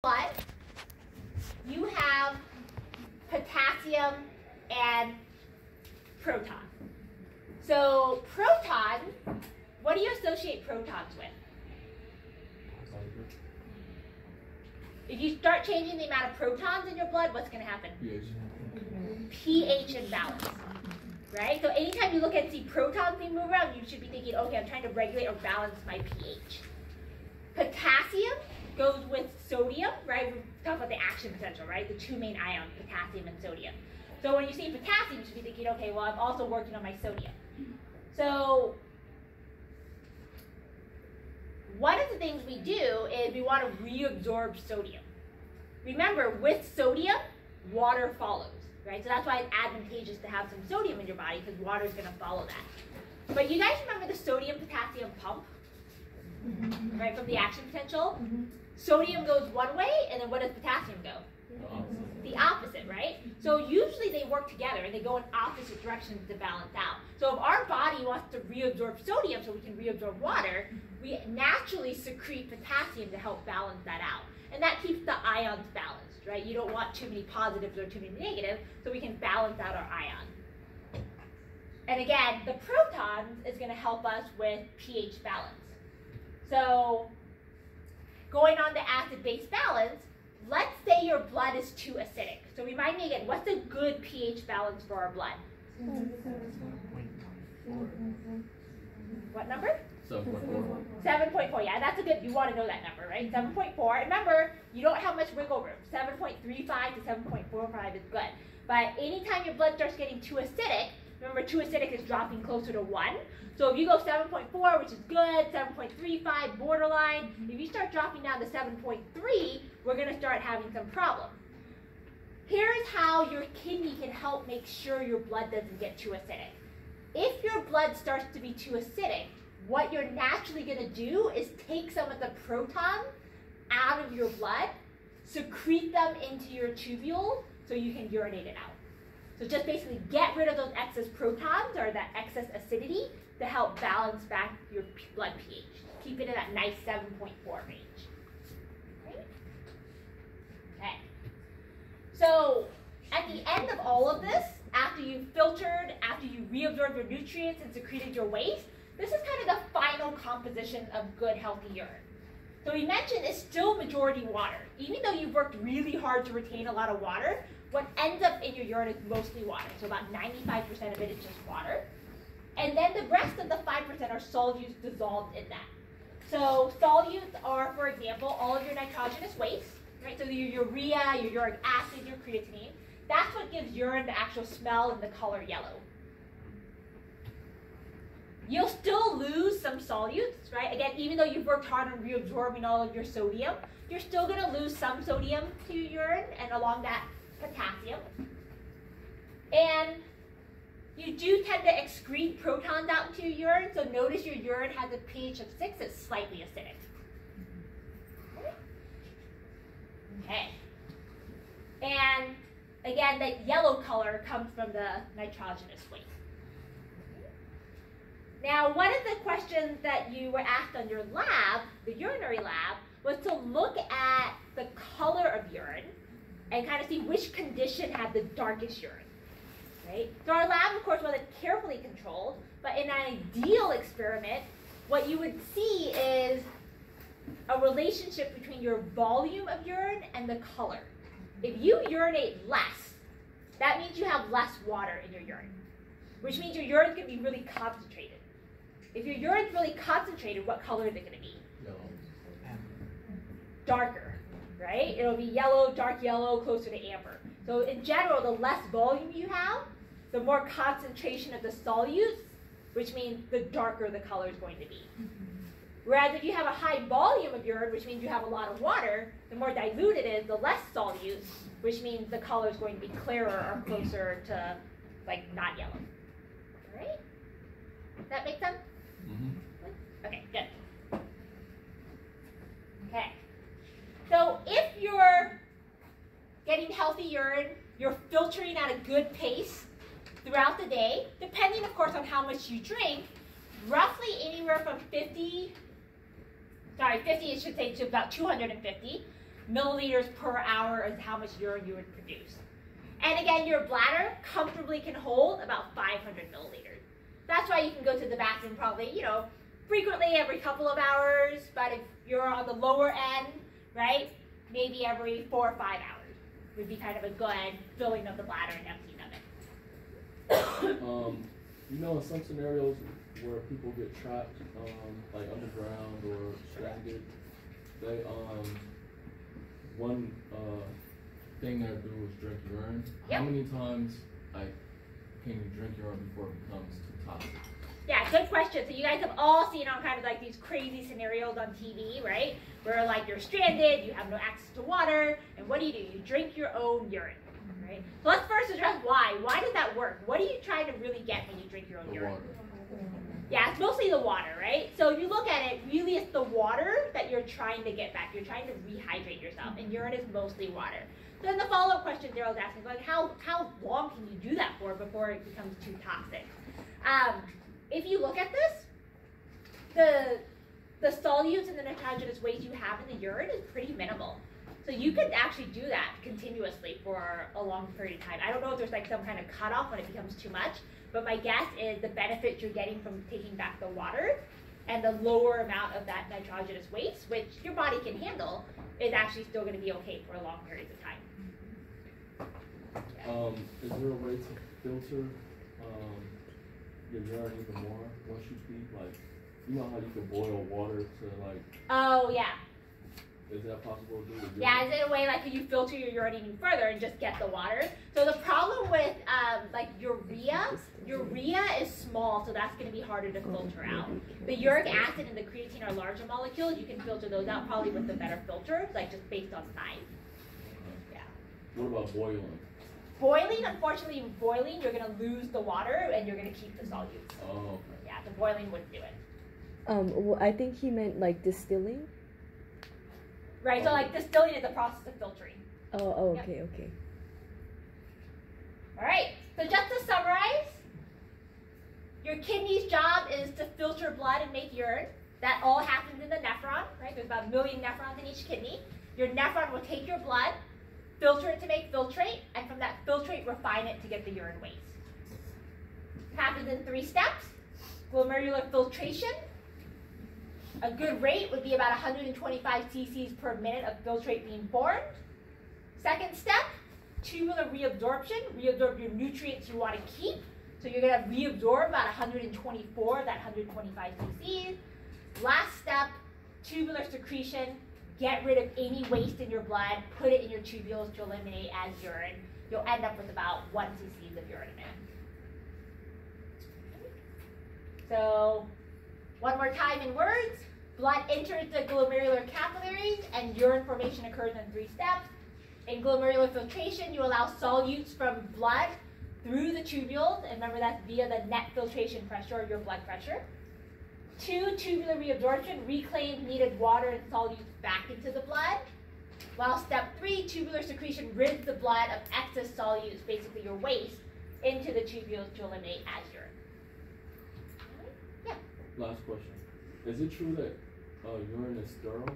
blood, you have potassium and proton. So proton, what do you associate protons with? If you start changing the amount of protons in your blood, what's going to happen? pH imbalance, right? So anytime you look and see protons being moved around, you should be thinking, okay, I'm trying to regulate or balance my pH. Potassium goes with sodium, right? We talk about the action potential, right? The two main ions, potassium and sodium. So when you see potassium, you should be thinking, okay, well, I'm also working on my sodium. So one of the things we do is we want to reabsorb sodium. Remember, with sodium, water follows, right? So that's why it's advantageous to have some sodium in your body, because water is going to follow that. But you guys remember the sodium-potassium pump, right, from the action potential? Sodium goes one way, and then what does potassium go? The opposite, right? So usually they work together, and they go in opposite directions to balance out. So if our body wants to reabsorb sodium so we can reabsorb water, we naturally secrete potassium to help balance that out. And that keeps the ions balanced, right? You don't want too many positives or too many negatives, so we can balance out our ion. And again, the protons is going to help us with pH balance. So going on to acid-base balance, let's say your blood is too acidic. So remind me again, what's a good pH balance for our blood? 7.4. What number? 7.4. 7.4, yeah, that's a good, you want to know that number, right? 7.4. Remember, you don't have much wiggle room. 7.35 to 7.45 is good. But anytime your blood starts getting too acidic, remember, too acidic is dropping closer to 1. So if you go 7.4, which is good, 7.35, borderline, if you start dropping down to 7.3, we're going to start having some problems. Here's how your kidney can help make sure your blood doesn't get too acidic. If your blood starts to be too acidic, what you're naturally going to do is take some of the protons out of your blood, secrete them into your tubules so you can urinate it out. So just basically get rid of those excess protons or that excess acidity to help balance back your blood pH. Keep it in that nice 7.4 range. Okay. So at the end of all of this, after you've filtered, after you reabsorbed your nutrients and secreted your waste, this is kind of the final composition of good, healthy urine. So we mentioned it's still majority water. Even though you've worked really hard to retain a lot of water, what ends up in your urine is mostly water. So about 95% of it is just water. And then the rest of the 5% are solutes dissolved in that. So solutes are, for example, all of your nitrogenous waste, right? So your urea, your uric acid, your creatinine. That's what gives urine the actual smell and the color yellow. You'll still lose some solutes, right? Again, even though you've worked hard on reabsorbing all of your sodium, you're still going to lose some sodium to your urine and along that potassium. And you do tend to excrete protons out into your urine, so notice your urine has a pH of 6, it's slightly acidic. Okay. And again, that yellow color comes from the nitrogenous waste. Now, one of the questions that you were asked on your lab, the urinary lab, was to look at the color of urine and kind of see which condition had the darkest urine, right? So our lab, of course, wasn't carefully controlled, but in an ideal experiment, what you would see is a relationship between your volume of urine and the color. If you urinate less, that means you have less water in your urine, which means your urine's going to be really concentrated. If your urine's really concentrated, what color is it going to be? Yellow. Darker, right? It'll be yellow, dark yellow, closer to amber. So in general, the less volume you have, the more concentration of the solutes, which means the darker the color is going to be. Whereas if you have a high volume of urine, which means you have a lot of water, the more dilute it is, the less solutes, which means the color is going to be clearer or closer to, like, not yellow. All right? Does that make sense? Okay, good. Okay. So if you're getting healthy urine, you're filtering at a good pace throughout the day, depending, of course, on how much you drink, roughly anywhere from 50, it should say, to about 250. milliliters per hour is how much urine you would produce. And again, your bladder comfortably can hold about 500 milliliters. That's why you can go to the bathroom probably, you know, frequently every couple of hours, but if you're on the lower end, right, maybe every 4 or 5 hours would be kind of a good filling of the bladder and emptying of it. You know, in some scenarios where people get trapped, like underground or stranded, they one thing they do is drink urine. Yep. How many times like can you drink urine before it becomes too toxic? Yeah, good question. So you guys have all seen on kind of like these crazy scenarios on TV, right? Where like you're stranded, you have no access to water, and what do? You drink your own urine, right? So let's first address why. Why does that work? What are you trying to really get when you drink your own urine? Water. Yeah, it's mostly the water, right? So if you look at it, really it's the water that you're trying to get back. You're trying to rehydrate yourself, and urine is mostly water. So then the follow-up question Daryl's asking, like, how long can you do that for before it becomes too toxic? If you look at this, the solutes and the nitrogenous waste you have in the urine is pretty minimal. So you could actually do that continuously for a long period of time. I don't know if there's like some kind of cutoff when it becomes too much, but my guess is the benefit you're getting from taking back the water and the lower amount of that nitrogenous waste, which your body can handle, is actually still going to be okay for a long period of time. Yeah. Is there a way to filter your urine even more once you pee? Like, you know how you can boil water to like... Oh, yeah. Is that possible to do? Yeah, is it a way like could you filter your urine even further and just get the water? So the problem with like urea is small, so that's going to be harder to filter out. The uric acid and the creatine are larger molecules. You can filter those out probably with a better filter, like just based on size. Yeah. What about boiling? Boiling, unfortunately, boiling, you're going to lose the water and you're going to keep the solutes. Oh, okay. Yeah, the boiling wouldn't do it. Well, I think he meant like distilling. Right, so like distilling is the process of filtering. Oh, Yep. okay. All right, so just to summarize, your kidney's job is to filter blood and make urine. That all happens in the nephron, right? There's about 1 million nephrons in each kidney. Your nephron will take your blood, filter it to make filtrate, and from that filtrate, refine it to get the urine waste. It happens in 3 steps. Glomerular filtration. A good rate would be about 125 cc's per minute of filtrate being formed. Second step, tubular reabsorption. Reabsorb your nutrients you want to keep. So you're going to reabsorb about 124 of that 125 cc's. Last step, tubular secretion. Get rid of any waste in your blood. Put it in your tubules to eliminate as urine. You'll end up with about 1 cc of urine in it. So one more time in words. Blood enters the glomerular capillaries and urine formation occurs in 3 steps. In glomerular filtration, you allow solutes from blood through the tubules, and remember that's via the net filtration pressure or your blood pressure. 2, tubular reabsorption reclaims needed water and solutes back into the blood. While step 3, tubular secretion rids the blood of excess solutes, basically your waste, into the tubules to eliminate as urine. Yeah. Last question. Is it true that urine is sterile?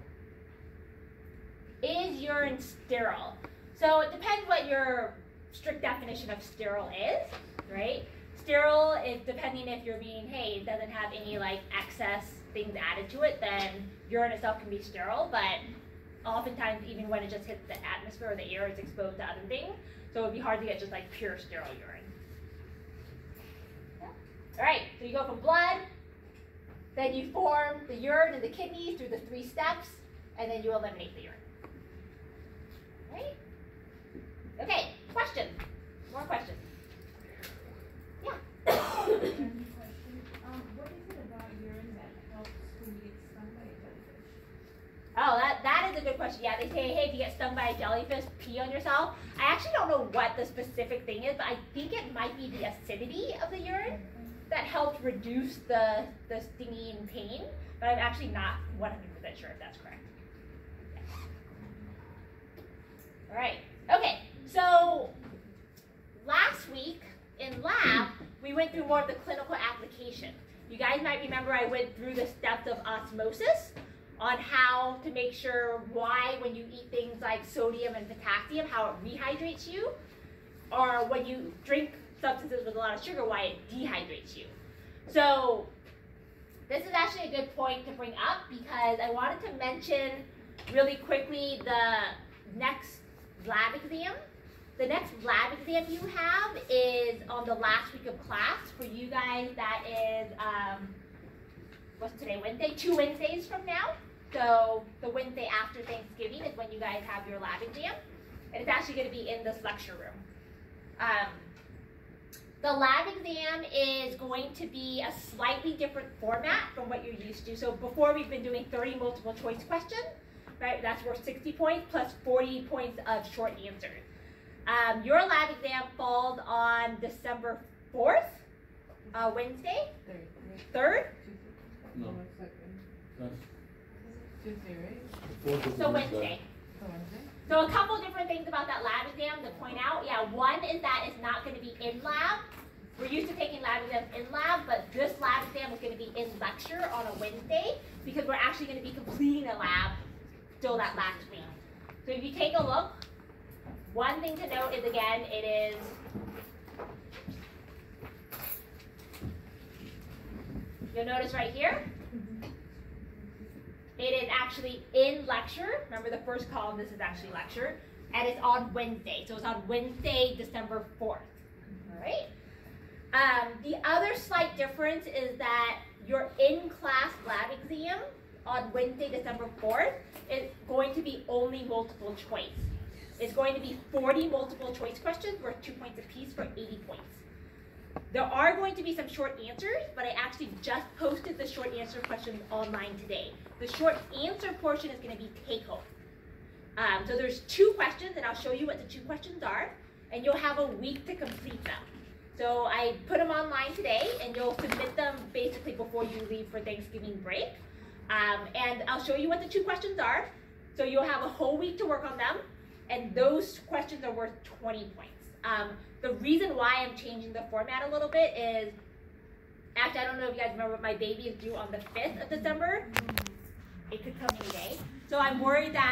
Is urine sterile? So it depends what your strict definition of sterile is, right? Sterile is depending if you're being, hey, it doesn't have any like excess things added to it, then urine itself can be sterile, but oftentimes even when it just hits the atmosphere or the air, it's exposed to other things. So it would be hard to get just like pure sterile urine. Yeah. All right, so you go from blood, then you form the urine in the kidneys through the 3 steps, and then you eliminate the urine. Right? Okay, questions? More questions? Yeah. What is it about urine that helps when you get stung by a jellyfish? Oh, that is a good question. Yeah, they say, hey, if you get stung by a jellyfish, pee on yourself. I actually don't know what the specific thing is, but I think it might be the acidity of the urine that helped reduce the stinging pain, but I'm actually not 100% sure if that's correct. Yeah. All right, okay, so last week in lab, we went through more of the clinical application. You guys might remember I went through the steps of osmosis on how to make sure why when you eat things like sodium and potassium, how it rehydrates you, or when you drink substances with a lot of sugar, why it dehydrates you. So this is actually a good point to bring up because I wanted to mention really quickly the next lab exam. The next lab exam you have is on the last week of class. For you guys, that is, what's today, Wednesday? 2 Wednesdays from now. So the Wednesday after Thanksgiving is when you guys have your lab exam. And it's actually going to be in this lecture room. The lab exam is going to be a slightly different format from what you're used to. So before we've been doing 30 multiple choice questions, right? That's worth 60 points plus 40 points of short answers. Your lab exam falls on December 4th, Wednesday? 3rd? No. That's Tuesday, right? the 4th is So the Wednesday. So Wednesday? So a couple different things about that lab exam to point out. Yeah, one is that it's not going to be in lab. We're used to taking lab exams in lab, but this lab exam is going to be in lecture on a Wednesday because we're actually going to be completing a lab still that last week. So if you take a look, one thing to note is, again, it is you'll notice right here, it is actually in lecture. Remember the first column, this is actually lecture, and it's on Wednesday. So it's on Wednesday, December 4th, all right? The other slight difference is that your in-class lab exam on Wednesday, December 4th is going to be only multiple choice. It's going to be 40 multiple choice questions worth 2 points apiece for 80 points. There are going to be some short answers, but I actually just posted the short answer questions online today. The short answer portion is going to be take home. So there's 2 questions, and I'll show you what the 2 questions are, and you'll have a week to complete them. So I put them online today, and you'll submit them basically before you leave for Thanksgiving break. And I'll show you what the 2 questions are. So you'll have a whole week to work on them, and those questions are worth 20 points. The reason why I'm changing the format a little bit is, actually, I don't know if you guys remember, but my baby is due on the 5th of December. It could come any day. So I'm worried that